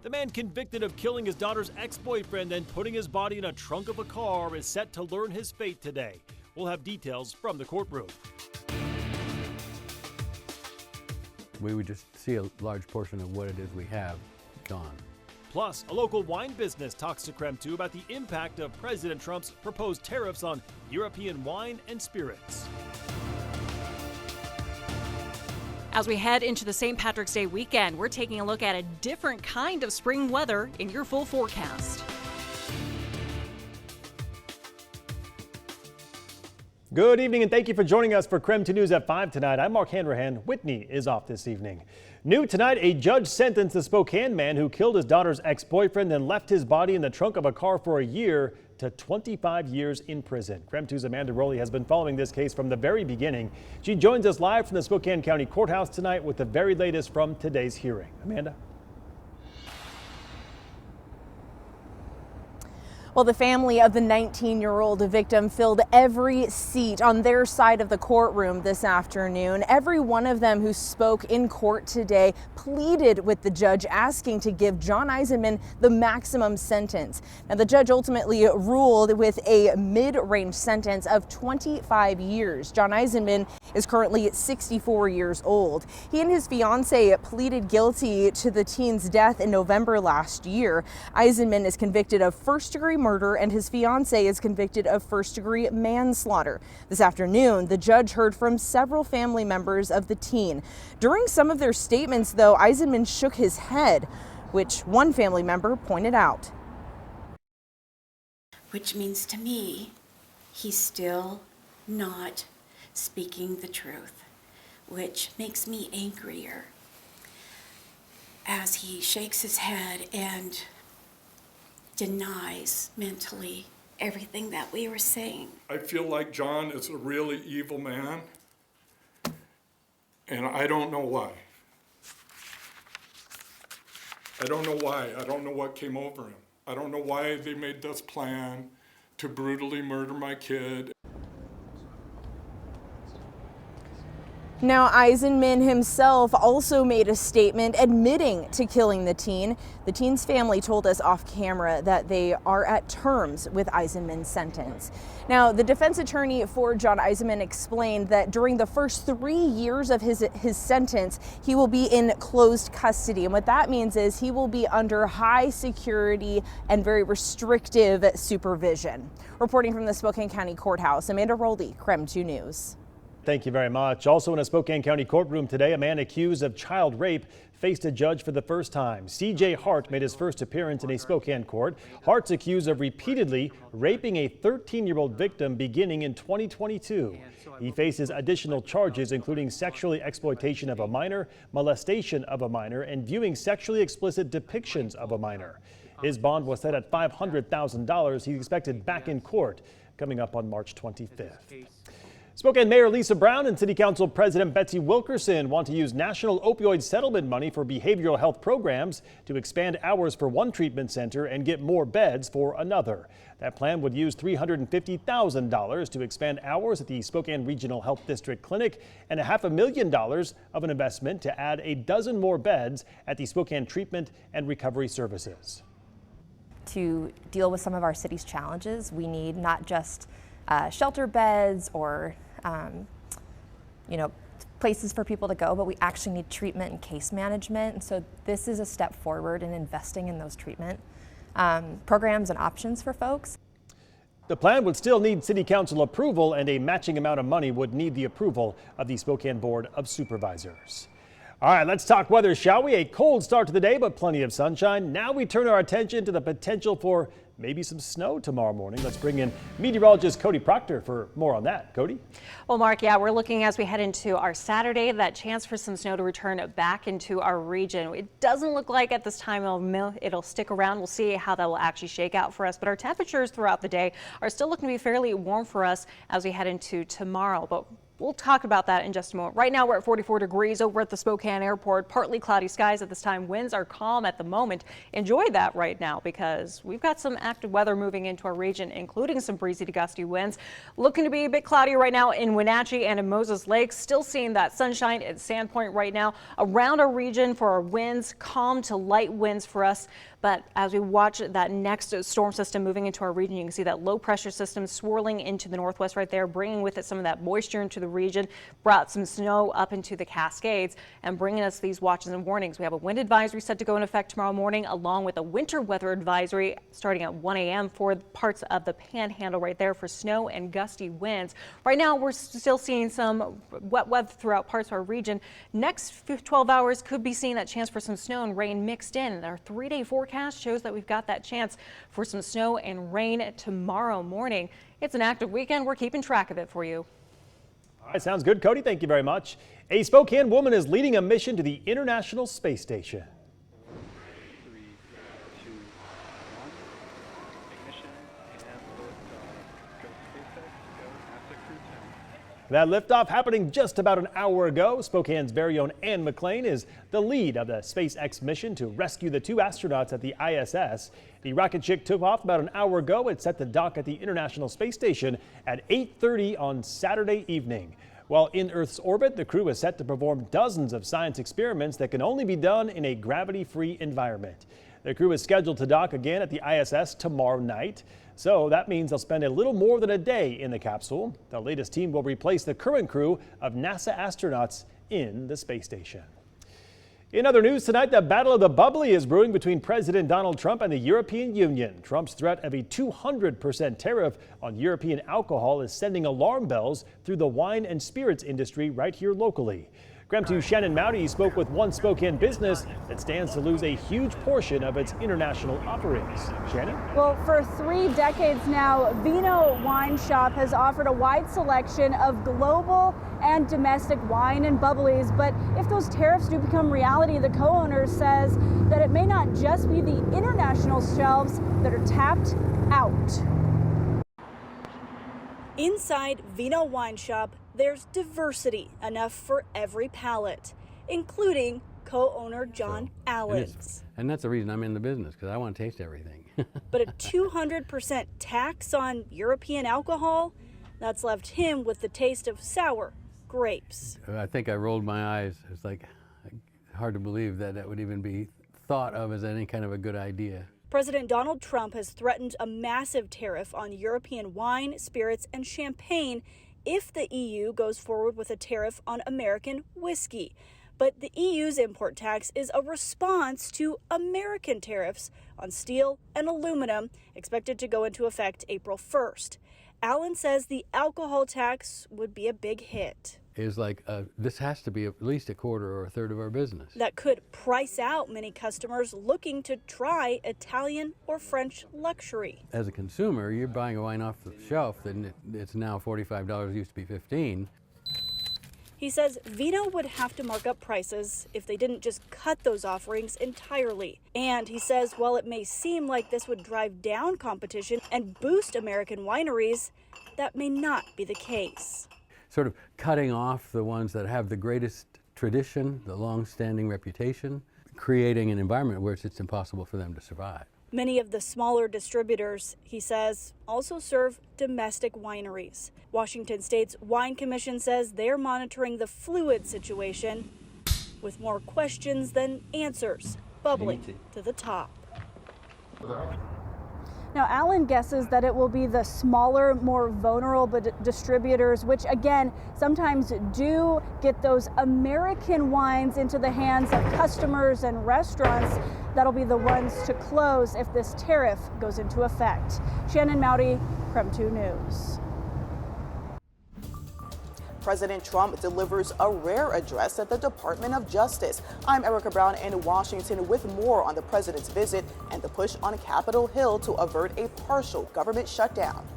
The man convicted of killing his daughter's ex-boyfriend and putting his body in a trunk of a car is set to learn his fate today. We'll have details from the courtroom. We would just see a large portion of what it is we have gone. Plus, a local wine business talks to KREM 2 about the impact of President Trump's proposed tariffs on European wine and spirits. As we head into the St. Patrick's Day weekend, we're taking a look at a different kind of spring weather in your full forecast. Good evening and thank you for joining us for KREM 2 News at 5 tonight. I'm Mark Hanrahan. Whitney is off this evening. New tonight, a judge sentenced the Spokane man who killed his daughter's ex-boyfriend and left his body in the trunk of a car for a year to 25 years in prison. KREM 2's Amanda Rowley has been following this case from the very beginning. She joins us live from the Spokane County Courthouse tonight with the very latest from today's hearing. Amanda? Well, the family of the 19-year-old victim filled every seat on their side of the courtroom this afternoon. Every one of them who spoke in court today pleaded with the judge, asking to give John Eisenman the maximum sentence. Now, the judge ultimately ruled with a mid-range sentence of 25 years. John Eisenman is currently 64 years old. He and his fiancee pleaded guilty to the teen's death in November last year. Eisenman is convicted of first-degree murder and his fiancee is convicted of first-degree manslaughter. This afternoon, the judge heard from several family members of the teen. During some of their statements, though, Eisenman shook his head, which one family member pointed out. Which means to me, he's still not speaking the truth, which makes me angrier as he shakes his head and denies mentally everything that we were saying. I feel like John is a really evil man, and I don't know why. I don't know why. I don't know what came over him. I don't know why they made this plan to brutally murder my kid. Now, Eisenman himself also made a statement admitting to killing the teen. The teen's family told us off camera that they are at terms with Eisenman's sentence. Now, the defense attorney for John Eisenman explained that during the first 3 years of his sentence, he will be in closed custody. And what that means is he will be under high security and very restrictive supervision. Reporting from the Spokane County Courthouse, Amanda Rowley, KREM 2 News. Thank you very much. Also in a Spokane County courtroom today, a man accused of child rape faced a judge for the first time. C.J. Hart made his first appearance in a Spokane court. Hart's accused of repeatedly raping a 13-year-old victim beginning in 2022. He faces additional charges, including sexually exploitation of a minor, molestation of a minor, and viewing sexually explicit depictions of a minor. His bond was set at $500,000. He's expected back in court coming up on March 25th. Spokane Mayor Lisa Brown and City Council President Betsy Wilkerson want to use national opioid settlement money for behavioral health programs to expand hours for one treatment center and get more beds for another. That plan would use $350,000 to expand hours at the Spokane Regional Health District Clinic and $500,000 of an investment to add a dozen more beds at the Spokane Treatment and Recovery Services. To deal with some of our city's challenges, we need not just shelter beds or places for people to go, but we actually need treatment and case management. And so this is a step forward in investing in those treatment programs and options for folks. The plan would still need City Council approval, and a matching amount of money would need the approval of the Spokane Board of Supervisors. All right, let's talk weather, shall we? A cold start to the day, but plenty of sunshine. Now we turn our attention to the potential for maybe some snow tomorrow morning. Let's bring in meteorologist Cody Proctor for more on that. Cody? Well, Mark, yeah, we're looking as we head into our Saturday, that chance for some snow to return back into our region. It doesn't look like at this time it'll stick around. We'll see how that will actually shake out for us. But our temperatures throughout the day are still looking to be fairly warm for us as we head into tomorrow. But We'll talk about that in just a moment. Right now we're at 44 degrees over at the Spokane airport. Partly cloudy skies at this time. Winds are calm at the moment. Enjoy that right now because we've got some active weather moving into our region, including some breezy to gusty winds. Looking to be a bit cloudy right now in Wenatchee and in Moses Lake. Still seeing that sunshine at Sandpoint right now. Around our region for our winds, calm to light winds for us. But as we watch that next storm system moving into our region, you can see that low pressure system swirling into the northwest right there, bringing with it some of that moisture into the region, brought some snow up into the Cascades and bringing us these watches and warnings. We have a wind advisory set to go in effect tomorrow morning, along with a winter weather advisory starting at 1 a.m. for parts of the panhandle right there for snow and gusty winds. Right now, we're still seeing some wet weather throughout parts of our region. Next 12 hours could be seeing that chance for some snow and rain mixed in. Our 3-day forecast shows that we've got that chance for some snow and rain tomorrow morning. It's an active weekend. We're keeping track of it for you. All right, sounds good, Cody. Thank you very much. A Spokane woman is leading a mission to the International Space Station. 3, 2, 1. Ignition and liftoff. Go SpaceX, go NASA Crew 10. That liftoff happening just about an hour ago. Spokane's very own Ann McLean is the lead of the SpaceX mission to rescue the 2 astronauts at the ISS. The rocket ship took off about an hour ago. It's set to dock at the International Space Station at 8:30 on Saturday evening. While in Earth's orbit, the crew is set to perform dozens of science experiments that can only be done in a gravity-free environment. The crew is scheduled to dock again at the ISS tomorrow night. So that means they'll spend a little more than a day in the capsule. The latest team will replace the current crew of NASA astronauts in the space station. In other news tonight, the battle of the bubbly is brewing between President Donald Trump and the European Union. Trump's threat of a 200% tariff on European alcohol is sending alarm bells through the wine and spirits industry right here locally. KREM 2's Shannon Mowdy spoke with one Spokane business that stands to lose a huge portion of its international offerings. Shannon? Well, for 3 decades now, Vino Wine Shop has offered a wide selection of global and domestic wine and bubblies. But if those tariffs do become reality, the co-owner says that it may not just be the international shelves that are tapped out. Inside Vino Wine Shop, there's diversity enough for every palate, including co-owner John Allen's. And that's the reason I'm in the business, because I want to taste everything. But a 200% tax on European alcohol, that's left him with the taste of sour grapes. I think I rolled my eyes. It's like hard to believe that that would even be thought of as any kind of a good idea. President Donald Trump has threatened a massive tariff on European wine, spirits, and champagne if the EU goes forward with a tariff on American whiskey. But the EU's import tax is a response to American tariffs on steel and aluminum, expected to go into effect April 1st. Allen says the alcohol tax would be a big hit. Is like, this has to be at least a quarter or a third of our business. That could price out many customers looking to try Italian or French luxury. As a consumer, you're buying a wine off the shelf, and it's now $45, used to be $15. He says Vino would have to mark up prices if they didn't just cut those offerings entirely. And he says while it may seem like this would drive down competition and boost American wineries, that may not be the case. Sort of cutting off the ones that have the greatest tradition, the long-standing reputation, creating an environment where it's impossible for them to survive. Many of the smaller distributors, he says, also serve domestic wineries. Washington State's Wine Commission says they're monitoring the fluid situation with more questions than answers bubbling to the top. Now, Allen guesses that it will be the smaller, more vulnerable distributors, which again, sometimes do get those American wines into the hands of customers and restaurants. That'll be the ones to close if this tariff goes into effect. Shannon Mowdy, KREM 2 News. President Trump delivers a rare address at the Department of Justice. I'm Erica Brown in Washington with more on the president's visit and the push on Capitol Hill to avert a partial government shutdown.